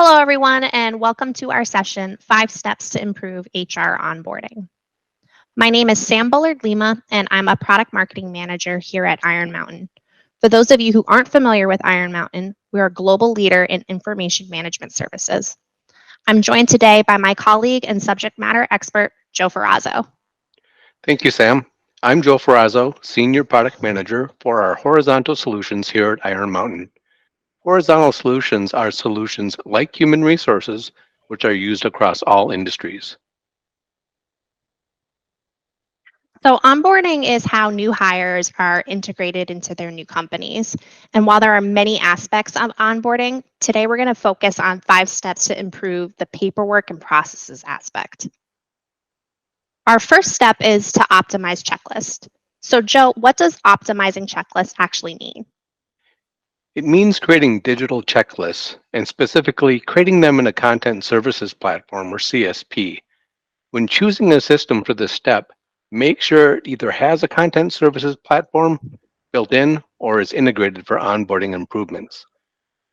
Hello, everyone, and welcome to our session, 5 Steps to Improve HR Onboarding. My name is Sam Bullard Lima, and I'm a Product Marketing Manager here at Iron Mountain. For those of you who aren't familiar with Iron Mountain, we're a global leader in information management services. I'm joined today by my colleague and subject matter expert, Joe Ferrazzo. Thank you, Sam. I'm Joe Ferrazzo, Senior Product Manager for our horizontal solutions here at Iron Mountain. Horizontal solutions are solutions like human resources, which are used across all industries. So, onboarding is how new hires are integrated into their new companies. And while there are many aspects of onboarding, today we're going to focus on 5 steps to improve the paperwork and processes aspect. Our first step is to optimize checklist. So, Joe, what does optimizing checklist actually mean? It means creating digital checklists and specifically creating them in a content services platform or CSP. When choosing a system for this step, make sure it either has a content services platform built in or is integrated for onboarding improvements.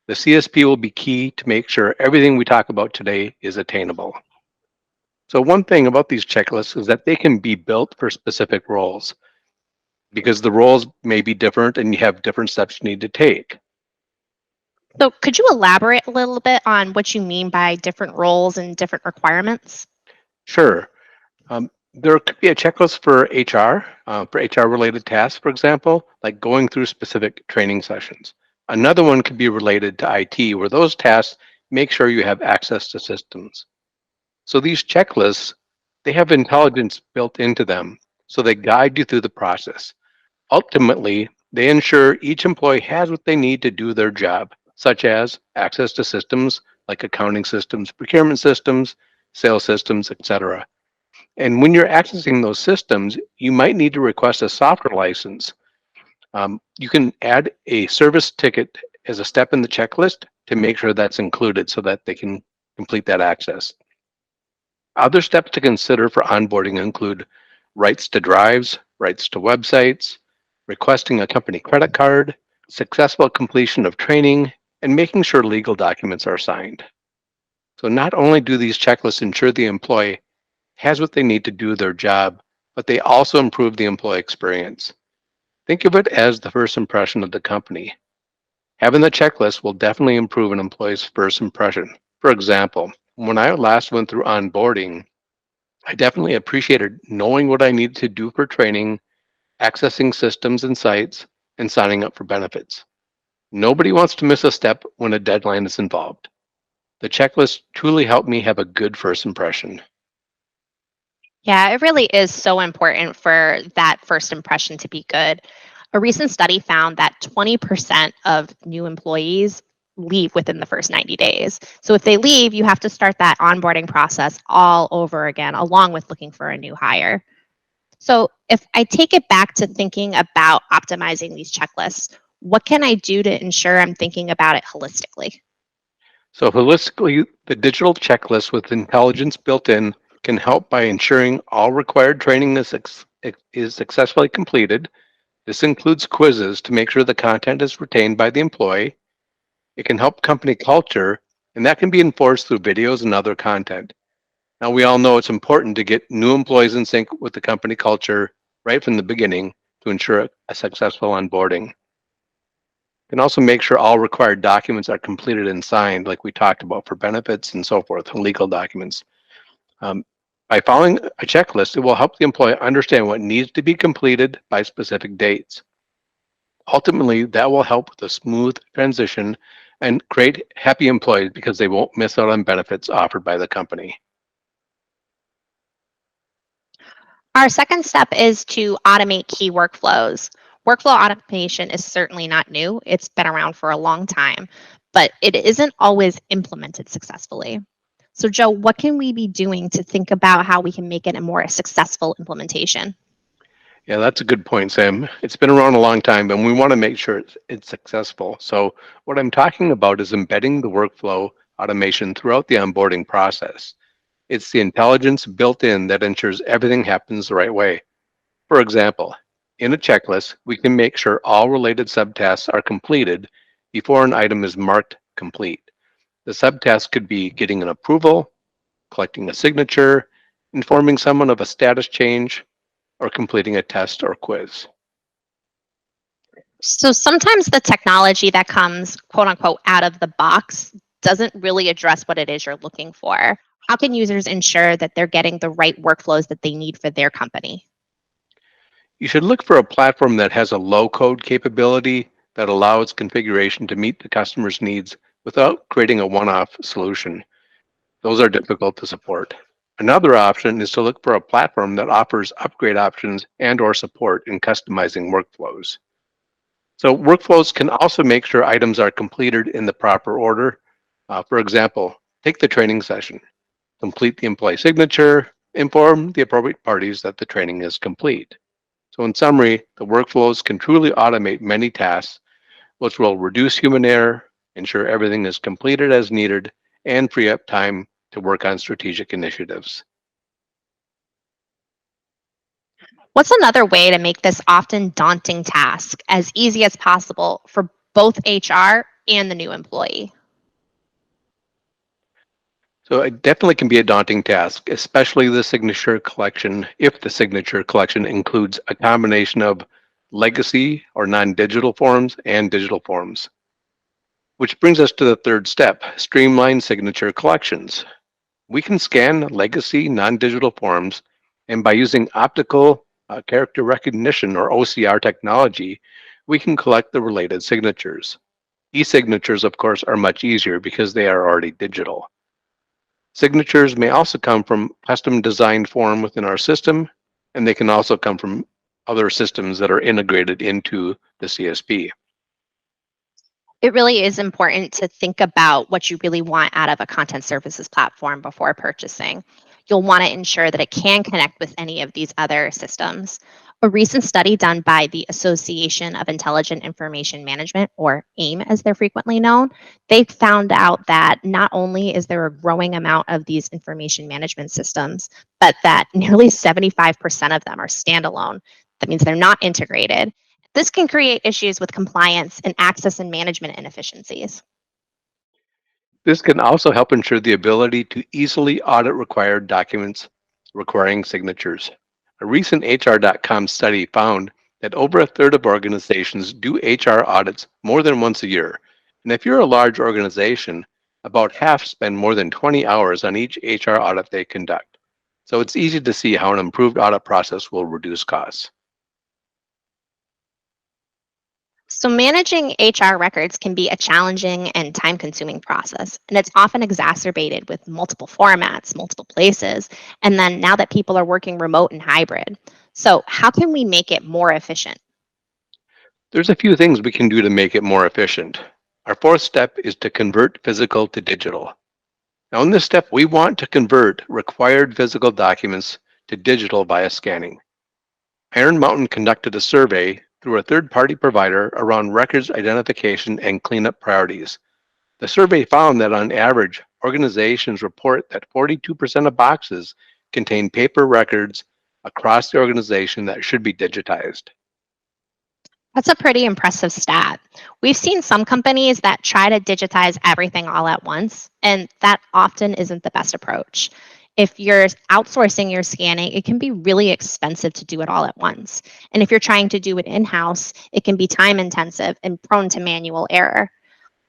The CSP will be key to make sure everything we talk about today is attainable. So one thing about these checklists is that they can be built for specific roles because the roles may be different and you have different steps you need to take. So, could you elaborate a little bit on what you mean by different roles and different requirements? Sure, there could be a checklist for HR related tasks, for example, like going through specific training sessions. Another one could be related to IT, where those tasks make sure you have access to systems. So these checklists, they have intelligence built into them, so they guide you through the process. Ultimately, they ensure each employee has what they need to do their job, such as access to systems like accounting systems, procurement systems, sales systems, etc. And when you're accessing those systems, you might need to request a software license. You can add a service ticket as a step in the checklist to make sure that's included so that they can complete that access. Other steps to consider for onboarding include rights to drives, rights to websites, requesting a company credit card, successful completion of training, and making sure legal documents are signed. So not only do these checklists ensure the employee has what they need to do their job, but they also improve the employee experience. Think of it as the first impression of the company. Having the checklist will definitely improve an employee's first impression. For example, when I last went through onboarding, I definitely appreciated knowing what I needed to do for training, accessing systems and sites, and signing up for benefits. Nobody wants to miss a step when a deadline is involved. The checklist truly helped me have a good first impression. Yeah, it really is so important for that first impression to be good. A recent study found that 20% of new employees leave within the first 90 days. So if they leave, you have to start that onboarding process all over again, along with looking for a new hire. So if I take it back to thinking about optimizing these checklists, what can I do to ensure I'm thinking about it holistically? So holistically, the digital checklist with intelligence built in can help by ensuring all required training is successfully completed. This includes quizzes to make sure the content is retained by the employee. It can help company culture, and that can be enforced through videos and other content. Now, we all know it's important to get new employees in sync with the company culture right from the beginning to ensure a successful onboarding. Can also make sure all required documents are completed and signed, like we talked about for benefits and so forth, and legal documents. Um, by following a checklist, it will help the employee understand what needs to be completed by specific dates. Ultimately, that will help with a smooth transition and create happy employees because they won't miss out on benefits offered by the company. Our second step is to automate key workflows. Workflow automation is certainly not new, it's been around for a long time, but it isn't always implemented successfully. So, Joe, what can we be doing to think about how we can make it a more successful implementation? Yeah, that's a good point, Sam. It's been around a long time, and we want to make sure it's successful. So, what I'm talking about is embedding the workflow automation throughout the onboarding process. It's the intelligence built in that ensures everything happens the right way. For example, in a checklist, we can make sure all related subtasks are completed before an item is marked complete. The subtask could be getting an approval, collecting a signature, informing someone of a status change, or completing a test or quiz. So sometimes the technology that comes, quote unquote, out of the box doesn't really address what it is you're looking for. How can users ensure that they're getting the right workflows that they need for their company? You should look for a platform that has a low-code capability that allows configuration to meet the customer's needs without creating a one-off solution. Those are difficult to support. Another option is to look for a platform that offers upgrade options and/or support in customizing workflows. So workflows can also make sure items are completed in the proper order. For example, take the training session, complete the employee signature, inform the appropriate parties that the training is complete. So in summary, the workflows can truly automate many tasks, which will reduce human error, ensure everything is completed as needed, and free up time to work on strategic initiatives. What's another way to make this often daunting task as easy as possible for both HR and the new employee? So it definitely can be a daunting task, especially the signature collection, if the signature collection includes a combination of legacy or non-digital forms and digital forms. Which brings us to the third step, streamline signature collections. We can scan legacy non-digital forms, and by using optical character recognition or OCR technology, we can collect the related signatures. E-signatures, of course, are much easier because they are already digital. Signatures may also come from custom designed form within our system, and they can also come from other systems that are integrated into the CSP. It really is important to think about what you really want out of a content services platform before purchasing. You'll want to ensure that it can connect with any of these other systems. A recent study done by the Association of Intelligent Information Management, or AIM as they're frequently known, they found out that not only is there a growing amount of these information management systems, but that nearly 75% of them are standalone. That means they're not integrated. This can create issues with compliance and access and management inefficiencies. This can also help ensure the ability to easily audit required documents requiring signatures. A recent HR.com study found that over a third of organizations do HR audits more than once a year. And if you're a large organization, about half spend more than 20 hours on each HR audit they conduct. So it's easy to see how an improved audit process will reduce costs. So, managing HR records can be a challenging and time consuming process, and it's often exacerbated with multiple formats, multiple places, and then now that people are working remote and hybrid. So, how can we make it more efficient? There's a few things we can do to make it more efficient. Our fourth step is to convert physical to digital. Now, in this step, we want to convert required physical documents to digital via scanning. Iron Mountain conducted a survey through a third-party provider around records identification and cleanup priorities. The survey found that on average, organizations report that 42% of boxes contain paper records across the organization that should be digitized. That's a pretty impressive stat. We've seen some companies that try to digitize everything all at once, and that often isn't the best approach. If you're outsourcing your scanning, it can be really expensive to do it all at once. And if you're trying to do it in house, it can be time intensive and prone to manual error.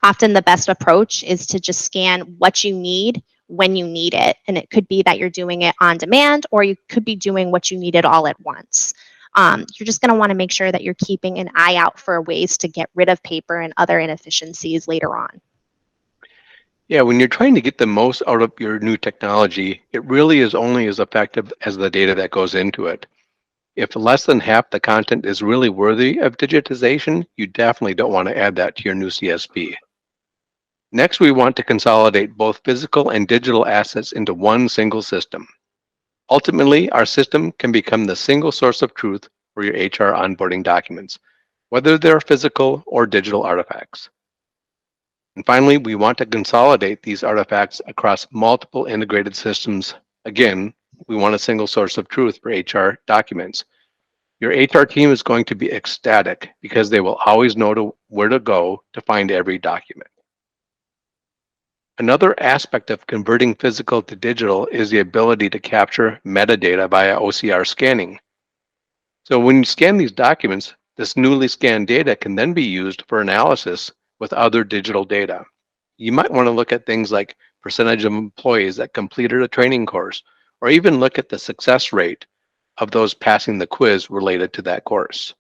Often, the best approach is to just scan what you need when you need it. And it could be that you're doing it on demand, or you could be doing what you need it all at once. You're just going to want to make sure that you're keeping an eye out for ways to get rid of paper and other inefficiencies later on. Yeah, when you're trying to get the most out of your new technology, it really is only as effective as the data that goes into it. If less than half the content is really worthy of digitization, you definitely don't want to add that to your new CSP. Next, we want to consolidate both physical and digital assets into one single system. Ultimately, our system can become the single source of truth for your HR onboarding documents, whether they're physical or digital artifacts. And finally, we want to consolidate these artifacts across multiple integrated systems. Again, we want a single source of truth for HR documents. Your HR team is going to be ecstatic because they will always know where to go to find every document. Another aspect of converting physical to digital is the ability to capture metadata via OCR scanning. So when you scan these documents, this newly scanned data can then be used for analysis with other digital data. You might want to look at things like percentage of employees that completed a training course, or even look at the success rate of those passing the quiz related to that course.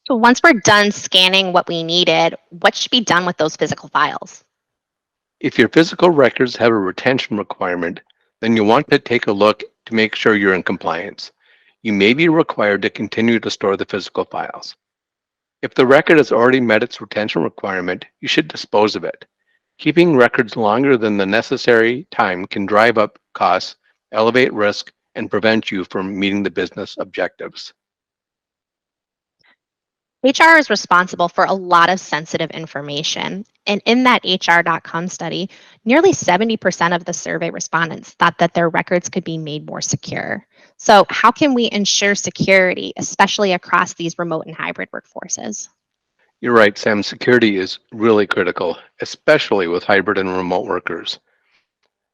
So once we're done scanning what we needed, what should be done with those physical files? If your physical records have a retention requirement, then you want to take a look to make sure you're in compliance. You may be required to continue to store the physical files. If the record has already met its retention requirement, you should dispose of it. Keeping records longer than the necessary time can drive up costs, elevate risk, and prevent you from meeting the business objectives. HR is responsible for a lot of sensitive information. And in that HR.com study, nearly 70% of the survey respondents thought that their records could be made more secure. So, how can we ensure security, especially across these remote and hybrid workforces? You're right, Sam. Security is really critical, especially with hybrid and remote workers.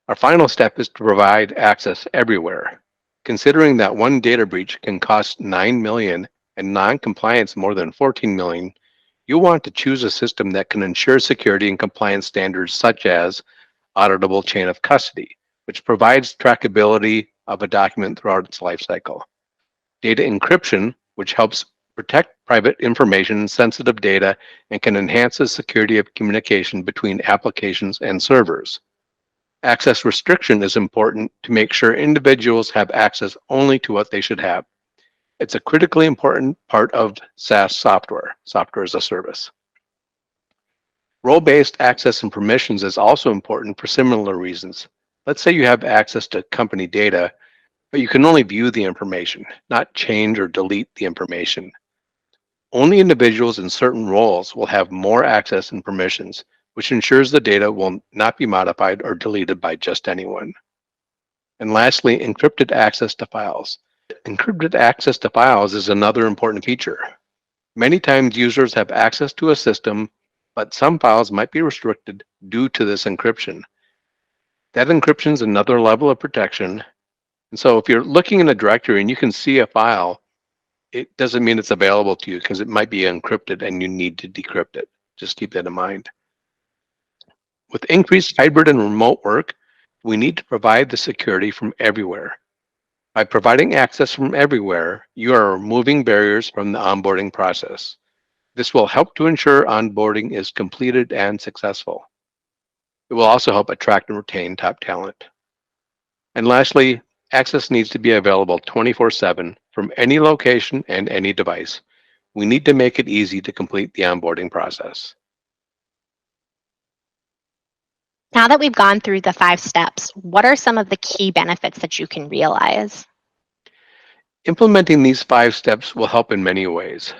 Our final step is to provide access everywhere. Considering that one data breach can cost 9 million and non-compliance more than 14 million, you want to choose a system that can ensure security and compliance standards such as auditable chain of custody, which provides trackability of a document throughout its lifecycle. Data encryption, which helps protect private information and sensitive data and can enhance the security of communication between applications and servers. Access restriction is important to make sure individuals have access only to what they should have. It's a critically important part of SaaS software, software as a service. Role-based access and permissions is also important for similar reasons. Let's say you have access to company data, but you can only view the information, not change or delete the information. Only individuals in certain roles will have more access and permissions, which ensures the data will not be modified or deleted by just anyone. And lastly, encrypted access to files. Encrypted access to files is another important feature. Many times users have access to a system, but some files might be restricted due to this encryption. That encryption is another level of protection. And so if you're looking in a directory and you can see a file, it doesn't mean it's available to you because it might be encrypted and you need to decrypt it. Just keep that in mind. With increased hybrid and remote work, we need to provide the security from everywhere. By providing access from everywhere, you are removing barriers from the onboarding process. This will help to ensure onboarding is completed and successful. It will also help attract and retain top talent. And lastly, access needs to be available 24/7 from any location and any device. We need to make it easy to complete the onboarding process. Now that we've gone through the 5 steps, what are some of the key benefits that you can realize? Implementing these 5 steps will help in many ways.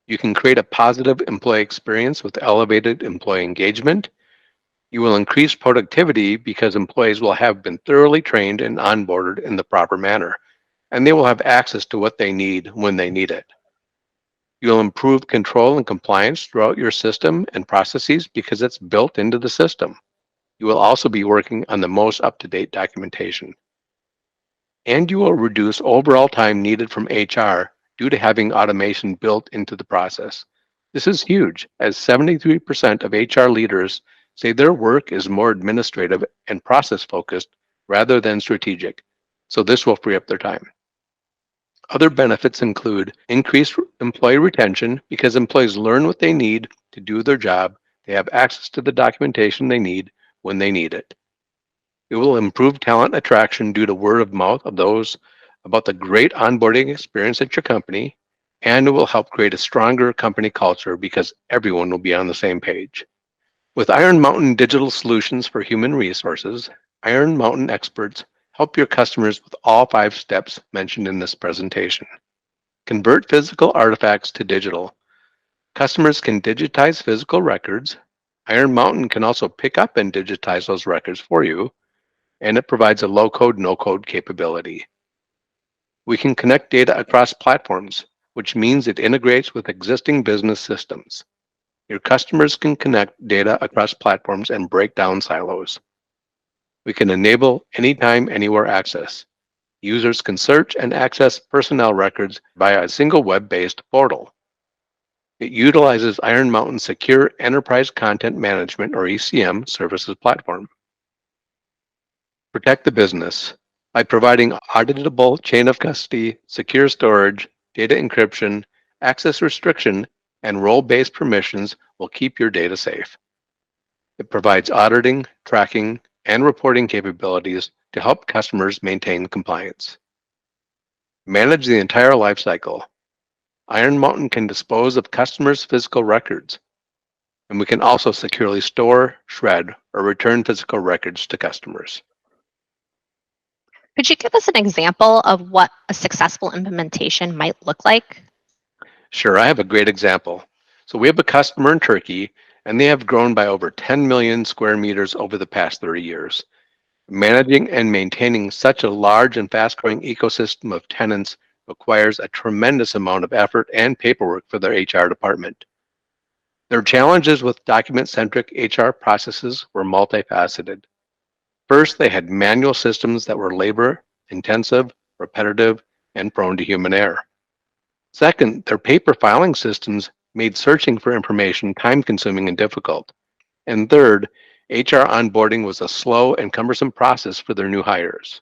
You can create a positive employee experience with elevated employee engagement. You will increase productivity because employees will have been thoroughly trained and onboarded in the proper manner, and they will have access to what they need when they need it. You'll improve control and compliance throughout your system and processes because it's built into the system. You will also be working on the most up-to-date documentation. And you will reduce overall time needed from HR due to having automation built into the process. This is huge, as 73% of HR leaders say their work is more administrative and process focused rather than strategic. So this will free up their time. Other benefits include increased employee retention because employees learn what they need to do their job. They have access to the documentation they need when they need it. It will improve talent attraction due to word of mouth of those about the great onboarding experience at your company, and it will help create a stronger company culture because everyone will be on the same page. With Iron Mountain Digital Solutions for Human Resources, Iron Mountain experts help your customers with all 5 steps mentioned in this presentation. Convert physical artifacts to digital. Customers can digitize physical records. Iron Mountain can also pick up and digitize those records for you, and it provides a low-code, no-code capability. We can connect data across platforms, which means it integrates with existing business systems. Your customers can connect data across platforms and break down silos. We can enable anytime, anywhere access. Users can search and access personnel records via a single web-based portal. It utilizes Iron Mountain's secure Enterprise Content Management, or ECM, services platform. Protect the business. By providing auditable chain of custody, secure storage, data encryption, access restriction, and role-based permissions will keep your data safe. It provides auditing, tracking, and reporting capabilities to help customers maintain compliance. Manage the entire lifecycle. Iron Mountain can dispose of customers' physical records, and we can also securely store, shred, or return physical records to customers. Could you give us an example of what a successful implementation might look like? Sure, I have a great example. So we have a customer in Turkey, and they have grown by over 10 million square meters over the past 30 years. Managing and maintaining such a large and fast-growing ecosystem of tenants requires a tremendous amount of effort and paperwork for their HR department. Their challenges with document-centric HR processes were multifaceted. First, they had manual systems that were labor-intensive, repetitive, and prone to human error. Second, their paper filing systems made searching for information time-consuming and difficult. And third, HR onboarding was a slow and cumbersome process for their new hires.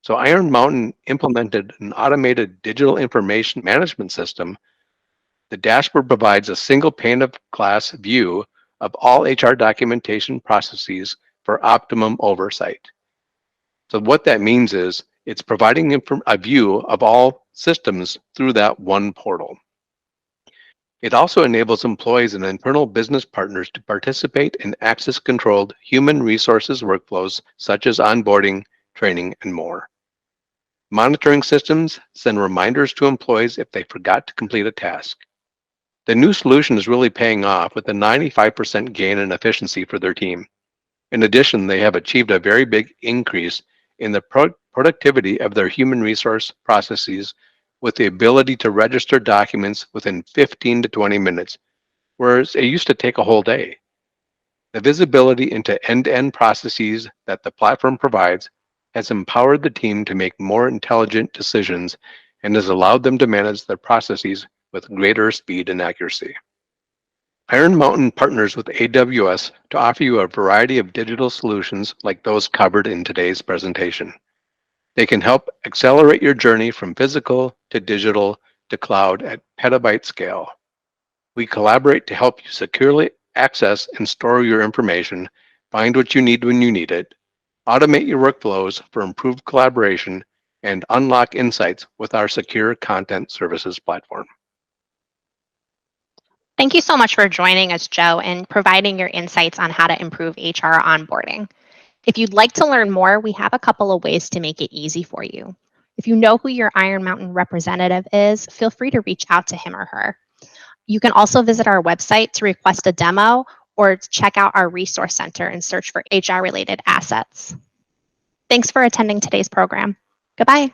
So Iron Mountain implemented an automated digital information management system. The dashboard provides a single pane of glass view of all HR documentation processes for optimum oversight. So what that means is it's providing a view of all systems through that one portal. It also enables employees and internal business partners to participate in access-controlled human resources workflows such as onboarding, training, and more. Monitoring systems send reminders to employees if they forgot to complete a task. The new solution is really paying off with a 95% gain in efficiency for their team. In addition, they have achieved a very big increase in the productivity of their human resource processes with the ability to register documents within 15 to 20 minutes, whereas it used to take a whole day. The visibility into end-to-end processes that the platform provides has empowered the team to make more intelligent decisions and has allowed them to manage their processes with greater speed and accuracy. Iron Mountain partners with AWS to offer you a variety of digital solutions like those covered in today's presentation. They can help accelerate your journey from physical to digital to cloud at petabyte scale. We collaborate to help you securely access and store your information, find what you need when you need it, automate your workflows for improved collaboration, and unlock insights with our secure content services platform. Thank you so much for joining us, Joe, and providing your insights on how to improve HR onboarding. If you'd like to learn more, we have a couple of ways to make it easy for you. If you know who your Iron Mountain representative is, feel free to reach out to him or her. You can also visit our website to request a demo or check out our resource center and search for HR-related assets. Thanks for attending today's program. Goodbye.